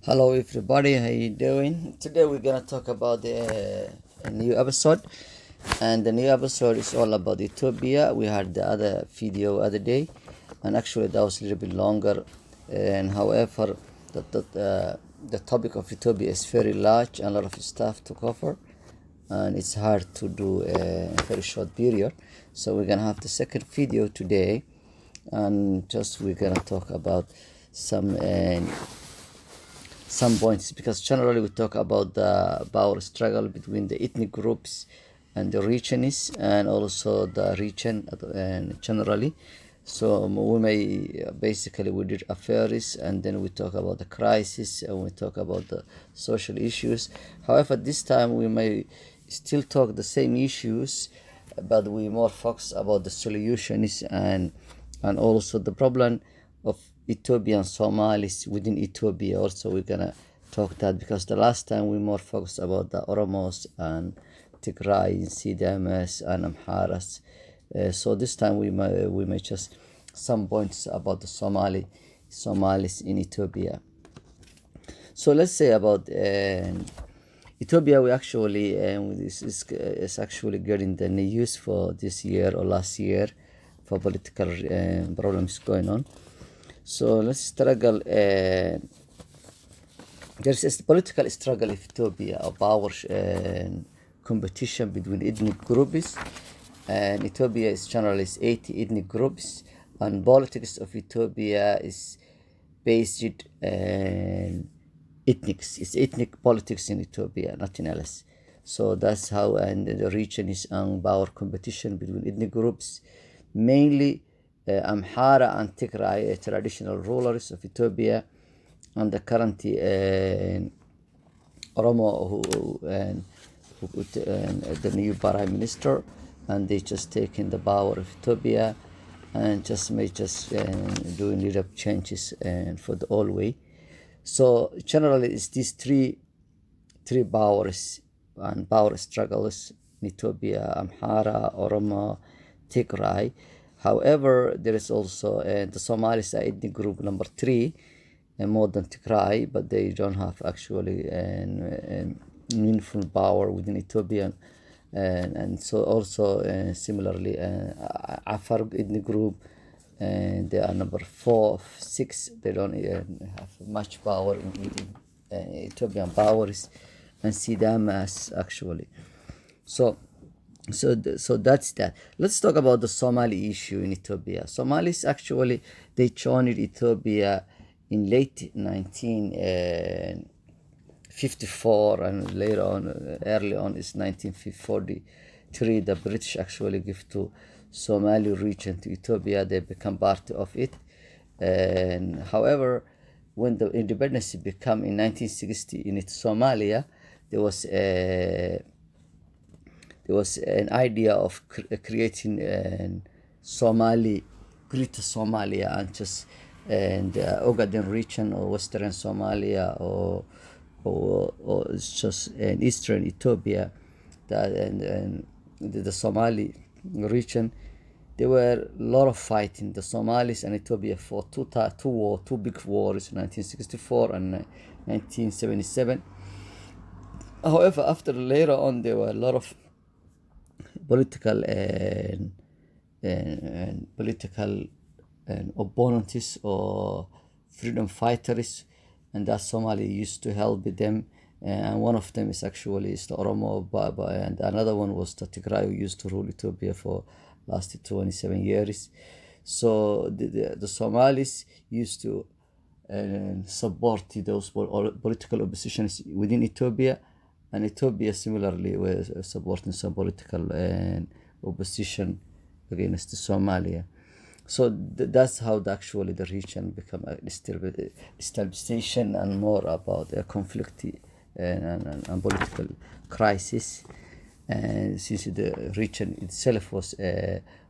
Hello everybody, how you doing? Today we're gonna talk about a new episode, and the new episode is all about Ethiopia. We had the other video other day, and actually that was a little bit longer. And however, the topic of Ethiopia is very large and a lot of stuff to cover, and it's hard to do a very short period. So we're gonna have the second video today, and just we're gonna talk about some. Some points, because generally we talk about the power struggle between the ethnic groups and the regions, and also the region and generally. So we may basically we did affairs, and then we talk about the crisis, and we talk about the social issues. However, this time we may still talk the same issues, but we more focus about the solutions, and also the problem of Ethiopian Somalis within Ethiopia. Also, we're gonna talk that, because the last time we more focused about the Oromos and Tigray, CDMS and Amharas. So this time we may just some points about the Somalis in Ethiopia. So let's say about Ethiopia. We actually this is actually getting the news for this year or last year for political problems going on. So let's struggle. There's a political struggle in Ethiopia of power competition between ethnic groups, and Ethiopia is generally 80 ethnic groups, and politics of Ethiopia is based ethnics. It's ethnic politics in Ethiopia, nothing else. So that's how, and the region is on power competition between ethnic groups, mainly Amhara and Tigray, traditional rulers of Ethiopia, and the current Oromo, the new prime minister, and they just taking the power of Ethiopia, and just doing little changes and for the whole way. So generally, it's these three powers and power struggles in Ethiopia: Amhara, Oromo, Tigray. However, there is also the Somalis are ethnic group number 3, more than Tigray, but they don't have actually meaningful power within Ethiopia. And so also similarly, Afar ethnic group, and they are number 4, 6. They don't have much power in Ethiopian powers, and Sidamas actually. So that's that. Let's talk about the Somali issue in Ethiopia. Somalis actually, they joined Ethiopia in late 1954, and later on, early on is 1943. The British actually give to Somali region to Ethiopia. They become part of it. And however, when the independence became in 1960 in Somalia, there was an idea of creating Somali, Greater Somalia, and Ogaden region, or Western Somalia, or it's just in Eastern Ethiopia, and the Somali region. There were a lot of fighting. The Somalis and Ethiopia fought two big wars, 1964 and 1977. However, after later on, there were a lot of political opponents or freedom fighters, and that Somali used to help them. And one of them is the Oromo, and another one was the Tigray, who used to rule Ethiopia for last 27 years. So the Somalis used to support those political oppositions within Ethiopia, and Ethiopia similarly was supporting some political opposition against Somalia. So that's how actually the region become a stabilization and more about a conflict and political crisis. And since the region itself was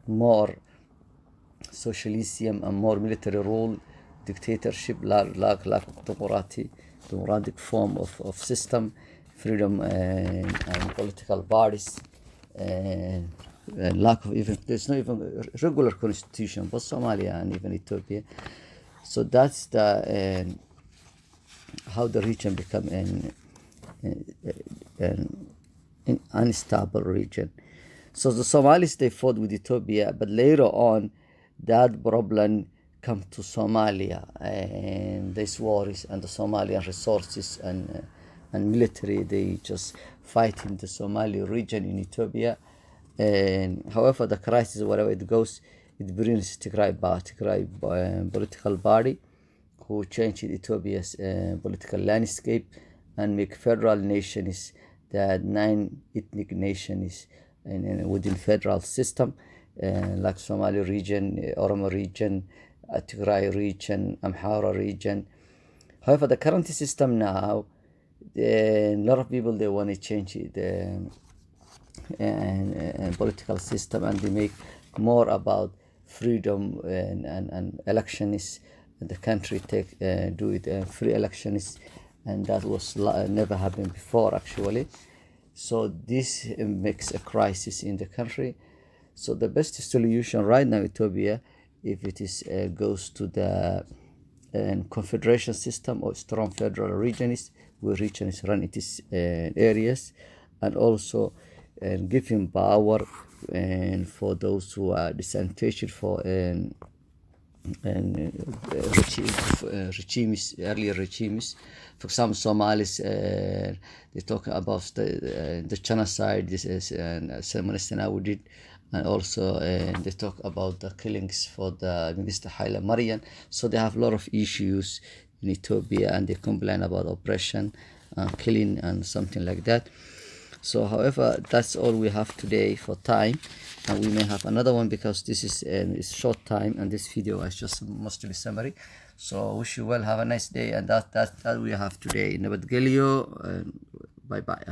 more socialism and more military rule, dictatorship, lack of democratic form of system, freedom and political parties, and lack of even, there's not even a regular constitution, both Somalia and even Ethiopia. So that's the how the region become an unstable region. So the Somalis, they fought with Ethiopia, but later on that problem come to Somalia, and these wars and the Somalian resources and military, they just fight in the Somali region in Ethiopia. And however, the crisis, wherever it goes, it brings Tigray political party who changed Ethiopia's political landscape and make federal nations, that 9 ethnic nations within federal system, like Somali region, Oromo region, Tigray region, Amhara region. However, the current system now, a lot of people, they want to change it, and political system, and they make more about freedom and elections, and the country do it free elections, and that was never happened before actually. So this makes a crisis in the country. So the best solution right now, Ethiopia, if it is goes to the confederation system or strong federal regions, where regions run its areas, and also giving power and for those who are disadvantaged for regimes, earlier regimes. For example, Somalis, they talk about the genocide. This is Salman Sanawi did, and also they talk about the killings for the Minister Haile Mariam. So they have a lot of issues in Ethiopia, and they complain about oppression, killing, and something like that. So, however, that's all we have today for time, and we may have another one because this is short time, and this video is just mostly summary. So, wish you well, have a nice day, and that we have today. Nabat Gelio, bye bye.